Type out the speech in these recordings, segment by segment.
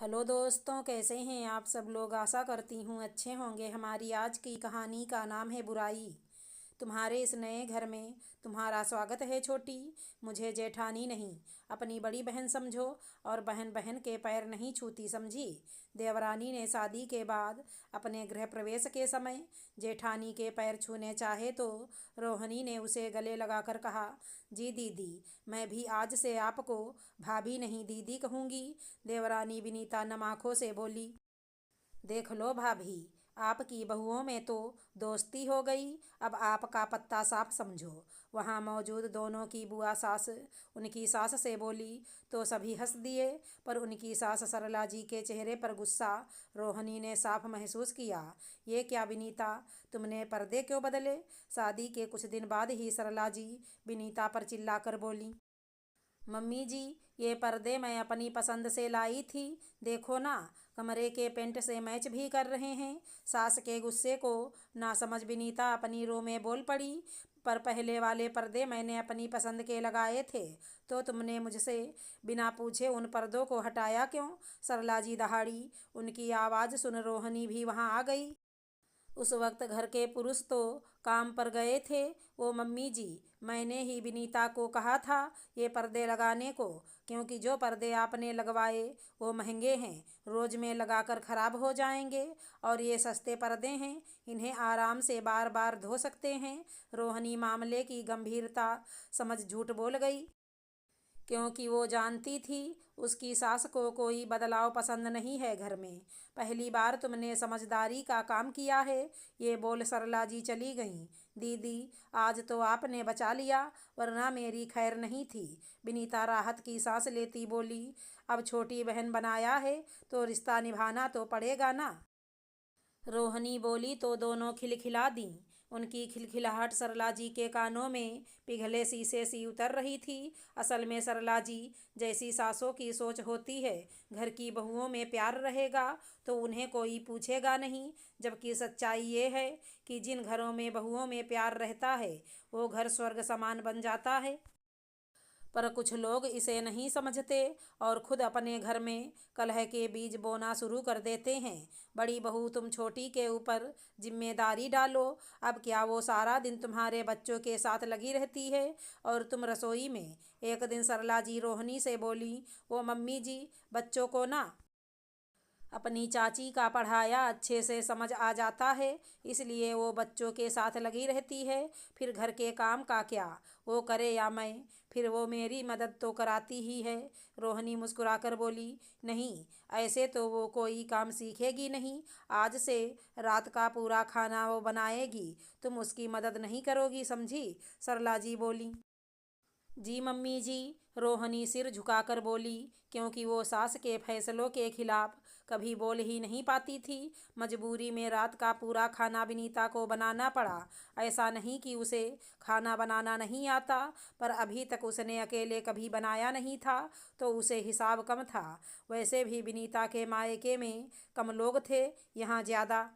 Hello दोस्तों, कैसे हैं आप सब लोग। आशा करती हूँ अच्छे होंगे। हमारी आज की कहानी का नाम है बुराई। तुम्हारे इस नए घर में तुम्हारा स्वागत है छोटी। मुझे जेठानी नहीं, अपनी बड़ी बहन समझो, और बहन बहन के पैर नहीं छूती, समझी। देवरानी ने शादी के बाद अपने गृह प्रवेश के समय जेठानी के पैर छूने चाहे तो रोहनी ने उसे गले लगाकर कहा, जी दीदी, मैं भी आज से आपको भाभी नहीं दीदी कहूँगी। देवरानी विनीता नम आँखों से बोली, देख लो भाभी, आपकी बहुओं में तो दोस्ती हो गई, अब आपका पत्ता साफ समझो। वहाँ मौजूद दोनों की बुआ सास उनकी सास से बोली तो सभी हंस दिए, पर उनकी सास सरला जी के चेहरे पर गुस्सा रोहनी ने साफ महसूस किया। ये क्या विनीता, तुमने पर्दे क्यों बदले। शादी के कुछ दिन बाद ही सरला जी विनीता पर चिल्लाकर बोली, मम्मी जी, ये पर्दे मैं अपनी पसंद से लाई थी, देखो ना, कमरे के पेंट से मैच भी कर रहे हैं। सास के गुस्से को ना समझ विनीता अपनी रो में बोल पड़ी, पर पहले वाले पर्दे मैंने अपनी पसंद के लगाए थे, तो तुमने मुझसे बिना पूछे उन पर्दों को हटाया क्यों। सरला जी दहाड़ी। उनकी आवाज़ सुन रोहनी भी वहाँ आ गई। उस वक्त घर के पुरुष तो काम पर गए थे। वो मम्मी जी, मैंने ही विनीता को कहा था ये पर्दे लगाने को, क्योंकि जो पर्दे आपने लगवाए वो महंगे हैं, रोज़ में लगाकर ख़राब हो जाएंगे, और ये सस्ते पर्दे हैं, इन्हें आराम से बार बार धो सकते हैं। रोहनी मामले की गंभीरता समझ झूठ बोल गई, क्योंकि वो जानती थी उसकी सास को कोई बदलाव पसंद नहीं है घर में। पहली बार तुमने समझदारी का काम किया है, ये बोल सरला जी चली गईं। दीदी, आज तो आपने बचा लिया, वरना मेरी खैर नहीं थी। विनीता राहत की सांस लेती बोली, अब छोटी बहन बनाया है तो रिश्ता निभाना तो पड़ेगा ना। रोहनी बोली तो दोनों खिलखिला दीं। उनकी खिलखिलाहट सरला जी के कानों में पिघले शीशे सी उतर रही थी। असल में सरला जी जैसी सासों की सोच होती है, घर की बहुओं में प्यार रहेगा तो उन्हें कोई पूछेगा नहीं, जबकि सच्चाई ये है कि जिन घरों में बहुओं में प्यार रहता है वो घर स्वर्ग समान बन जाता है। पर कुछ लोग इसे नहीं समझते और खुद अपने घर में कलह के बीज बोना शुरू कर देते हैं। बड़ी बहू, तुम छोटी के ऊपर जिम्मेदारी डालो। अब क्या वो सारा दिन तुम्हारे बच्चों के साथ लगी रहती है और तुम रसोई में। एक दिन सरला जी रोहनी से बोली, वो मम्मी जी, बच्चों को ना अपनी चाची का पढ़ाया अच्छे से समझ आ जाता है, इसलिए वो बच्चों के साथ लगी रहती है। फिर घर के काम का क्या, वो करे या मैं, फिर वो मेरी मदद तो कराती ही है। रोहनी मुस्कुराकर बोली, नहीं, ऐसे तो वो कोई काम सीखेगी नहीं। आज से रात का पूरा खाना वो बनाएगी, तुम उसकी मदद नहीं करोगी, समझी। सरला जी बोली, जी मम्मी जी। रोहनी सिर झुकाकर बोली, क्योंकि वो सास के फैसलों के खिलाफ कभी बोल ही नहीं पाती थी। मजबूरी में रात का पूरा खाना विनीता को बनाना पड़ा। ऐसा नहीं कि उसे खाना बनाना नहीं आता, पर अभी तक उसने अकेले कभी बनाया नहीं था, तो उसे हिसाब कम था। वैसे भी विनीता के मायके में कम लोग थे, यहाँ ज़्यादा।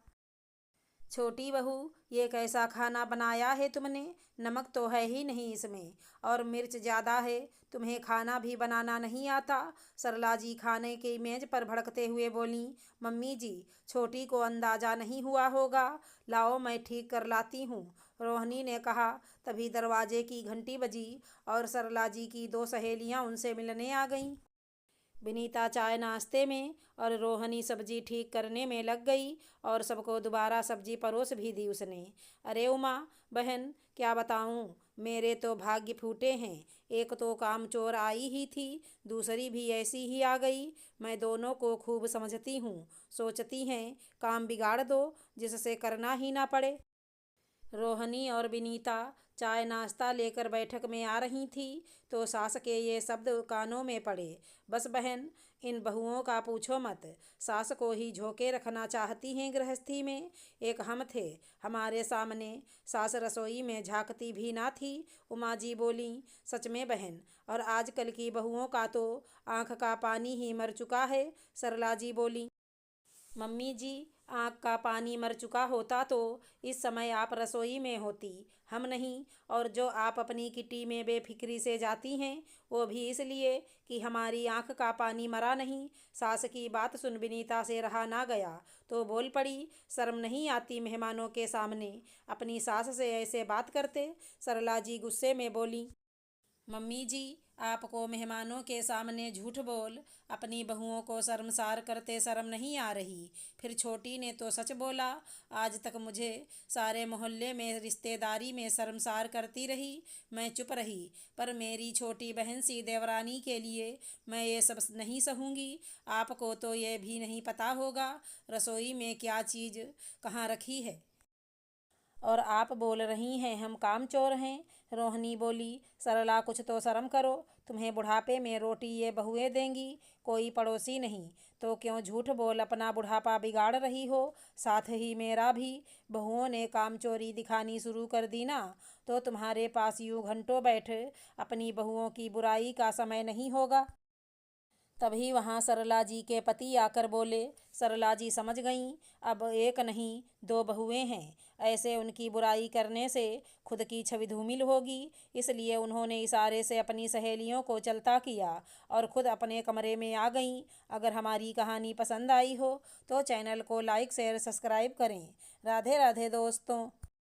छोटी बहू, ये कैसा खाना बनाया है तुमने, नमक तो है ही नहीं इसमें, और मिर्च ज़्यादा है, तुम्हें खाना भी बनाना नहीं आता। सरला जी खाने की मेज पर भड़कते हुए बोलीं, मम्मी जी, छोटी को अंदाज़ा नहीं हुआ होगा, लाओ मैं ठीक कर लाती हूँ। रोहनी ने कहा। तभी दरवाजे की घंटी बजी और सरला जी की दो सहेलियाँ उनसे मिलने आ गईं। विनीता चाय नाश्ते में और रोहनी सब्जी ठीक करने में लग गई, और सबको दोबारा सब्जी परोस भी दी उसने। अरे उमा बहन, क्या बताऊं, मेरे तो भाग्य फूटे हैं। एक तो कामचोर आई ही थी, दूसरी भी ऐसी ही आ गई। मैं दोनों को खूब समझती हूँ, सोचती हैं काम बिगाड़ दो जिससे करना ही ना पड़े। रोहनी और विनीता चाय नाश्ता लेकर बैठक में आ रही थी, तो सास के ये शब्द कानों में पड़े, बस बहन, इन बहुओं का पूछो मत, सास को ही झोंके रखना चाहती हैं गृहस्थी में। एक हम थे, हमारे सामने सास रसोई में झांकती भी ना थी। उमा जी बोली, सच में बहन, और आजकल की बहुओं का तो आंख का पानी ही मर चुका है। सरला जी बोली, मम्मी जी, आँख का पानी मर चुका होता तो इस समय आप रसोई में होती, हम नहीं। और जो आप अपनी किटी में बेफिक्री से जाती हैं वो भी इसलिए कि हमारी आँख का पानी मरा नहीं। सास की बात सुन विनीता से रहा ना गया तो बोल पड़ी, शर्म नहीं आती मेहमानों के सामने अपनी सास से ऐसे बात करते। सरला जी गुस्से में बोली, मम्मी जी, आपको मेहमानों के सामने झूठ बोल अपनी बहुओं को शर्मसार करते शर्म नहीं आ रही। फिर छोटी ने तो सच बोला, आज तक मुझे सारे मोहल्ले में रिश्तेदारी में शर्मसार करती रही। मैं चुप रही, पर मेरी छोटी बहन सी देवरानी के लिए मैं ये सब नहीं सहूँगी। आपको तो ये भी नहीं पता होगा रसोई में क्या चीज़ कहाँ रखी है। और आप बोल रही हैं हम कामचोर हैं। रोहिणी बोली, सरला कुछ तो शर्म करो, तुम्हें बुढ़ापे में रोटी ये बहुएं देंगी, कोई पड़ोसी नहीं। तो क्यों झूठ बोल अपना बुढ़ापा बिगाड़ रही हो। साथ ही मेरा भी। बहुओं ने कामचोरी दिखानी शुरू कर दी ना तो तुम्हारे पास यूं घंटों बैठ अपनी बहुओं की बुराई का समय नहीं होगा। तभी वहाँ सरला जी के पति आकर बोले। सरला जी समझ गईं, अब एक नहीं दो बहुएं हैं, ऐसे उनकी बुराई करने से खुद की छवि धूमिल होगी। इसलिए उन्होंने इशारे से अपनी सहेलियों को चलता किया और खुद अपने कमरे में आ गईं। अगर हमारी कहानी पसंद आई हो तो चैनल को लाइक शेयर सब्सक्राइब करें। राधे राधे दोस्तों।